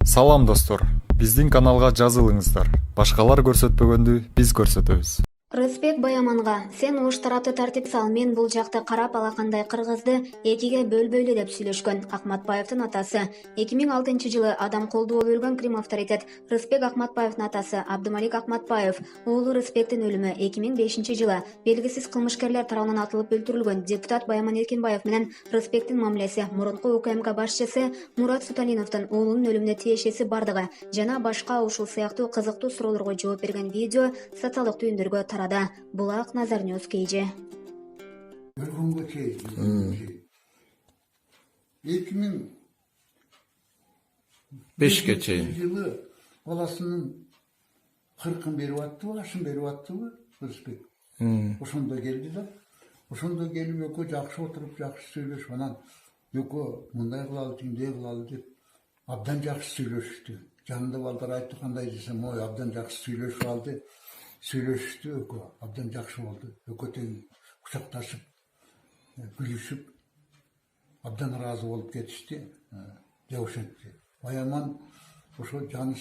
Салам достор, биздин каналга жазылыңыздар. Башкалар көрсөтпөгөндү биз көрсөтөбүз. Рысбек Баяманга сен уш тарапты тартип сал, мен бул жакты карап алакандай кыргызды экиге бөлбөйлү деп сүйлөшкөн Акматбаевдин атасы. 2006-жылы адам колдоо өлгөн Крим авторитет Рысбек Акматбаевдин атасы Абдымалик Акматбаев, уулу Рысбектин өлүмү 2005-жылы белгисиз кылмышкерлер тарабынан атылып өлтүрүлгөн. Депутат Баяман Эркинбаев менен Рысбектин мамилеси, мурунку УКМК башчысы Мурат Суталиновдун уулунун өлүмүнө тиешеси бардыгы жана башка ушул сыяктуу кызыктуу суроолорго жооп берген видео социалдык түйүндөргө тарады. Булак Назар Ньюс KG. 2005 чейин жылы баласынын 40-ын берип аттыбы, ашын берип аттыбы Рысбек. Ошондо келди да. Ошондо келип экөө жакшы отуруп, жакшы сүйлөшүп, анан экөө мындай кылалы, тиндей кылалы деп абдан жакшы сүйлөшүштү. Жанында балдар айтты, кандай десем, ой, абдан жакшы сүйлөшүп алды. Сүйлөшүштү экөө, абдан жакшы болду. Экөө тең кучакташып, күлүшүп, абдан ыраазы болуп кетишти. Деп ошентти. Баяман ошо Жаныштан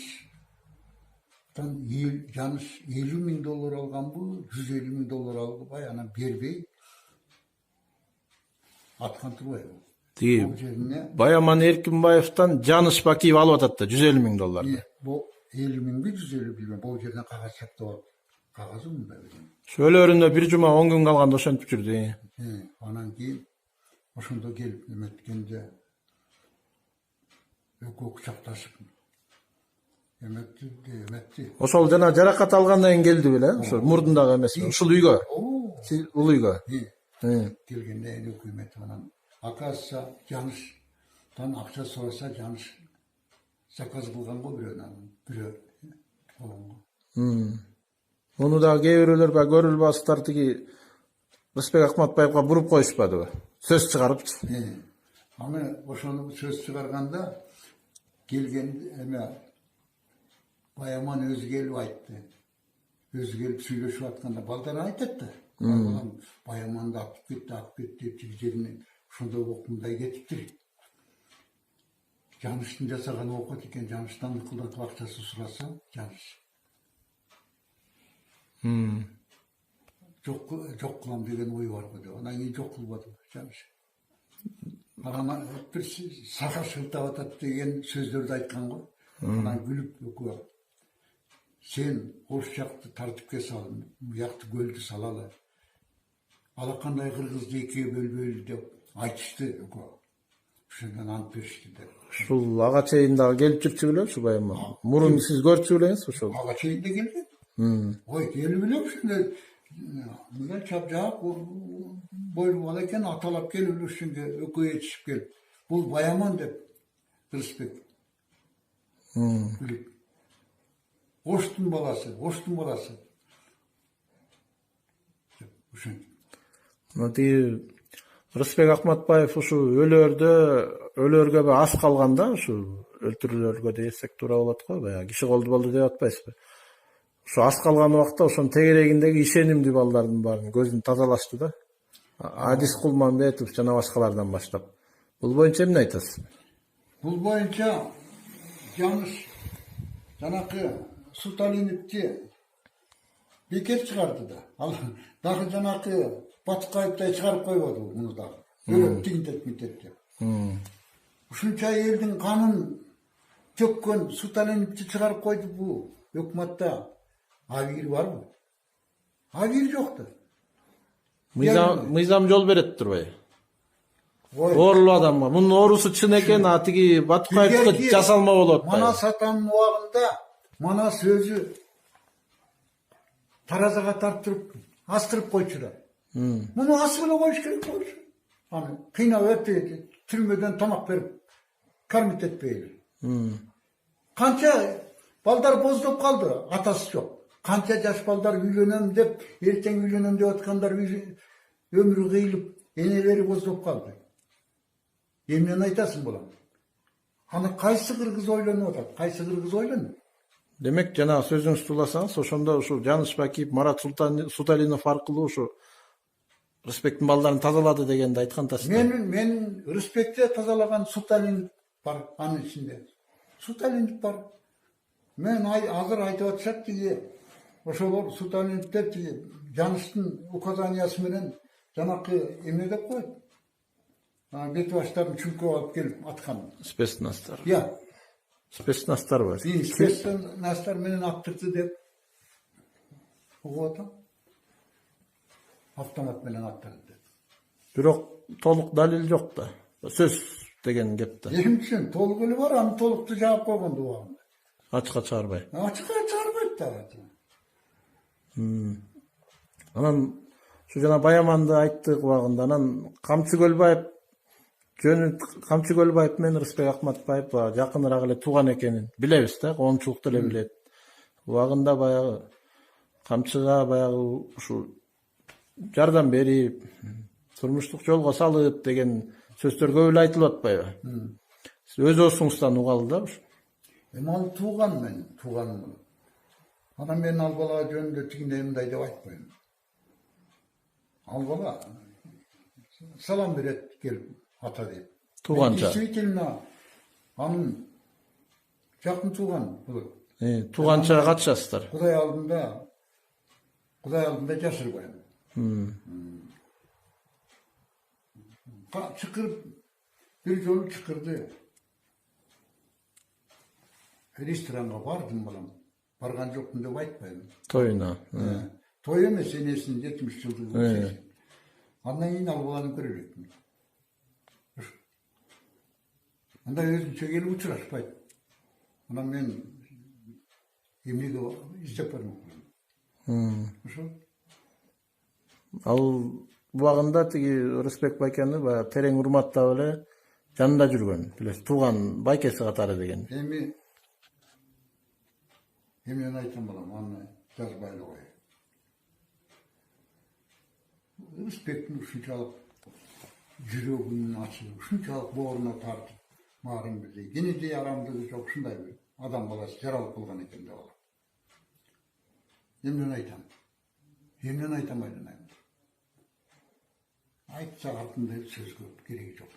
Жаныш $50,000 алганбы, $150,000 албай, анан бербей аткан турбайбы. Баяман Эркинбаевден Жаныш Бакиев алып атат да $150,000. Бул 50,000 150 билбейм. Бул жерден кагаз чаптап алып. Кагазы мындай билем. Өлөрүнө 1 жума 10 күн калганда ошентип жүрдү. Анан кийин ошондо келип эметкенде экөө кучакташып эметти. Ошол жана жаракат алгандан кийин келди беле, ошо мурдундагы эмес, ушул үйгө. Бул үйгө. Келгенде экөө эметип анан акасы Жаныштан акча сураса, Жаныш заказ кылган го бирөө. Муну да кээ бирөөлөр ба көрүлбастар тиги Рысбек Акматбаевга буруп коюшпадыбы? Сөз чыгарыпчы. Аны ошону сөз чыгарганда келген эме Баяман өзү келип айтты. Өзү келип сүйлөшүп атканда балдар айтат да. Баяманды алып кетти деп жерине ошондой болуп мындай кетиптир. Жаныштын жасаган окот экен, Жаныштан ыкылдатып акчасын сураса, Жаныш жок кылам деген ой бар го деп. Анан кийин жок кылбады Жаныш. Анан бир сахар шылтап атат деген сөздөрдү айткан го. Анан күлүп экөө сен ош жакты тартипке сал, буякты көлдү салалы. Алакандай кыргызды экиге бөлбөйлү деп айтышты экөө. Ошондон ант беришти деп. Ушул ага чейин дагы келип жүрчү беле ушу Баяман. Мурун сиз көрчү белеңиз ошол. Ага чейин да келген. Ой, келип эле ошондой мына чапжак бойлуу бала экен, аталап келип эле ошондо экөө ээрчишип келип. Бул Баяман деп Рысбек. Күлүп. Оштун баласы. Ошентип. Рысбек Акматбаев ушу өлөргө ас калганда, ушу өлтүрүүлөргө десек туура болот го, баягы киши колду болду деп атпайсызбы? Ушу ас калган убакта ошонун тегерегиндеги ишенимдүү балдардын баарын көзүн тазалашты да. Адис Кулманбетов жана башкалардан баштап. Бул боюнча эмне айтасыз? Бул боюнча Жаныш жанакы Суталиновди бекер чыгарды да. Ал дагы жанакы Баткаевдай чыгарып койбоду муну дагы. Өлөп тигинтет деп. Ушунча элдин канын төккөн Суталиновди чыгарып койду бул өкмөттө. Агир барбы? Агир жок да. Мыйзам жол берет турбайбы? Оорулуу адамга. Мунун оорусу чын экен, а тиги Баткаевдики жасалма болот. Манас атанын убагында Манас өзү таразага тартырып, астырып койчу да. Муну асып эле коюш керек болчу. Аны кыйнап өтүп, түрмөдөн тамак берип, кармит этпейли. Канча балдар боздоп калды, атасы жок. Канча жаш балдар үйлөнөм деп, эртең үйлөнөм деп аткандар өмүрү кыйылып, энелери боздоп калды. Эмнени айтасың балам? Аны кайсы кыргыз ойлонуп атат? Кайсы кыргыз ойлонот? Демек, жана сөзүңүздү уласаңыз, ошондо ушу Жаныш Бакиев, Марат Суталинов аркылуу ушу Рысбектин балдарын тазалады дегенди айткан тасты. Мен Рысбекти тазалаган Суталин бар анын ичинде. Сталиндік бар. Мен азыр айтып атышат тиги ошолор Сталиндиктер тиги жаныштын указаниясы менен жанакы эме деп коет. Бет баштарын чүнкө алып келип аткан. Спецназдар. Спецназдар бар. Спецназдар менен аттырды деп угуп атам. Автомат менен аттырды деп. Бирок толук далил жок да. Сөз деген кеп да. Эмне үчүн толук эле бар, аны толукту жаап койгон убагында. Ачыкка чыгарбай. Ачыкка чыгарбайт да. Анан şu жана Баяманды айттык убагында, анан Камчы Көлбаев менен Рысбек Акматбаев жакыныраак эле тууган экенин билебиз да, коомчулук деле билет. Убагында баягы Камчыга баягы ушу жардам берип, турмуштук жолго салып деген сөздөр көп эле айтылып атпайбы? Өз осуңуздан угалы да ушу. Ал тууган мен, тууганым. Анан мен ал бала жөнүндө тигиндей мындай деп айтпайм. Ал бала салам берет келип ата деп. Тууганча. Действительно, анын жакын тууган бул. Тууганча катышасыздар. Кудай алдында жашырбайм. Чыкырып, бир жолу чыкырды. Ресторанга бардым балам. Барган жокмун деп айтпайм. Тоюна. Той эмес, энесинин 70 жылдыгы. Андан кийин ал баланы көрө элекмин. Анда өзүнчө келип учурашпайт. Анан мен эмнеге издеп бармакмын. Ошо. Ал убагында тиги Рысбек байкени баягы терең урматтап эле жанында жүргөн. Билесиз, тууган байкеси катары деген. Мен айтам балам, аны жазбай эле кой. Рысбектин ушунчалык жүрөгүнүн ачылып, ушунчалык бооруна тартып, марын билдей. Кенедей арамдыгы жок, ушундай бир адам баласы жаралып калган экен деп алам. Эмнени айтам? Эмнени айтам айданайм. Айтса артында сөз көп, кереги жок.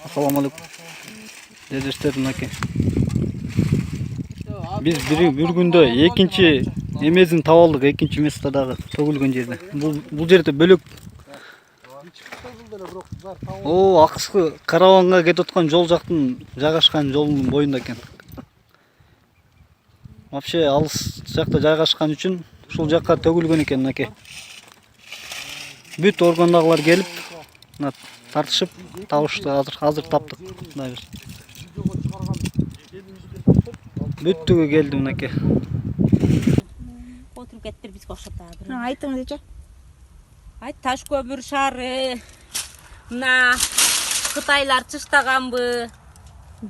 Assalamu alaikum. Дедештер мынакей. Биз bir күндө экинчи эмезин таап алдык, экинчи местодагы төгүлгөн жерде. Бул жерде бөлөк. Акыркы караванга кетип аткан жол жактын жайгашкан жолдун боюнда экен. Вообще алыс жакта жайгашкан үчүн ушул жакка төгүлгөн экен мынакей. Бүт органдагылар келип, тартышып табышты, азыр таптык. Бүттүгү келди мынакей. Отуруп кеттир бизге окшоп. Айтыңызчы. Айт, Таш көмүр шаары мына Кытайлар чыштаганбы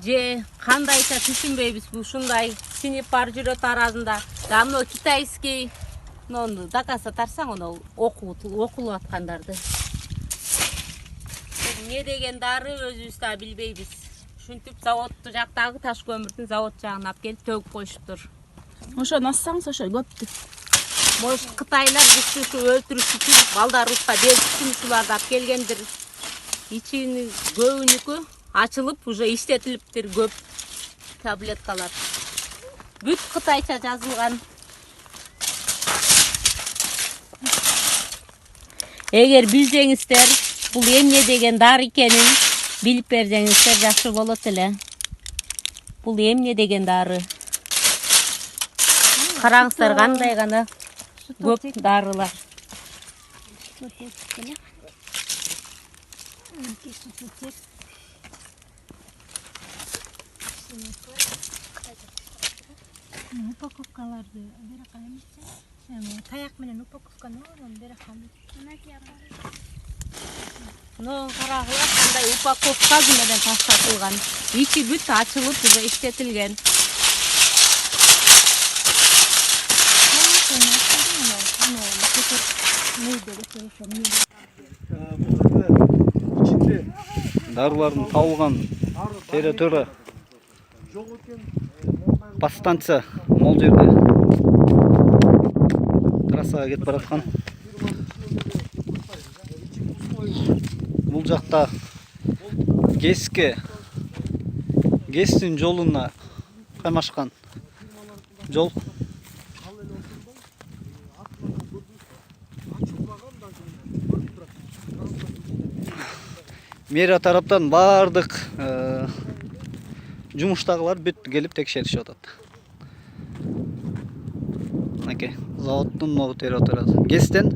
же кандайча түшүнбөйбүз. Ушундай синип бар жүрөт арасында. Да мына китайский доказа тарсаң, оны окулуп аткандарды. Не деген дары өзүбүз да билбейбиз. Ушинтип заводду жактагы таш көмүрдүн завод жагына алып келип төгүп коюшуптур. Ошо нассаңыз ошо көптү. Может, Кытайлар бизди ушу өлтүрүш үчүн, балдарыбызга бериш үчүн ушуларды алып келгендир. Ичини көбүнүкү ачылып, уже иштетилиптир көп таблеткалар. Бүт кытайча жазылган. Эгер билсеңиздер, бул эмне деген дары экенин билип берсеңиздер жакшы болот эле. Бул эмне деген дары? Караңыздар, кандай гана көп дарылар. Упаковкаларды бере калам. Таяк менен упаковканы бере калам. Мына карагыла кандай упаковка менен таштатылган. Ичи бүт ачылып, уже иштетилген. Дарылардын табылган территория подстанция мол жерде трассага кетип бараткан. жакта ГЭСтин жолуна каймашкан жол. Мэрия тараптан бардык жумуштагылар бүт келип текшеришип атат. Мынакей заводдун могу терип отурат. ГЭСтен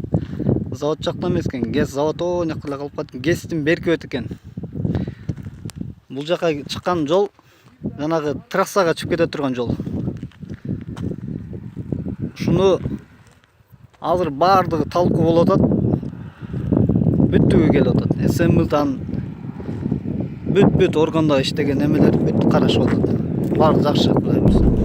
завод жакта эмес экен. ГЭС завод ойнак эле калып калды. ГЭСтин берки өт экен. Бул жака чыккан жол жанагы трассага чыгып кете турган жол. Ушуну азыр бардыгы талкуу болуп атат. Бүттүгү келип атат. СМЛдан бүт органда иштеген эмелер бүт карашып атат. Баары жакшы, Кудай буйрса.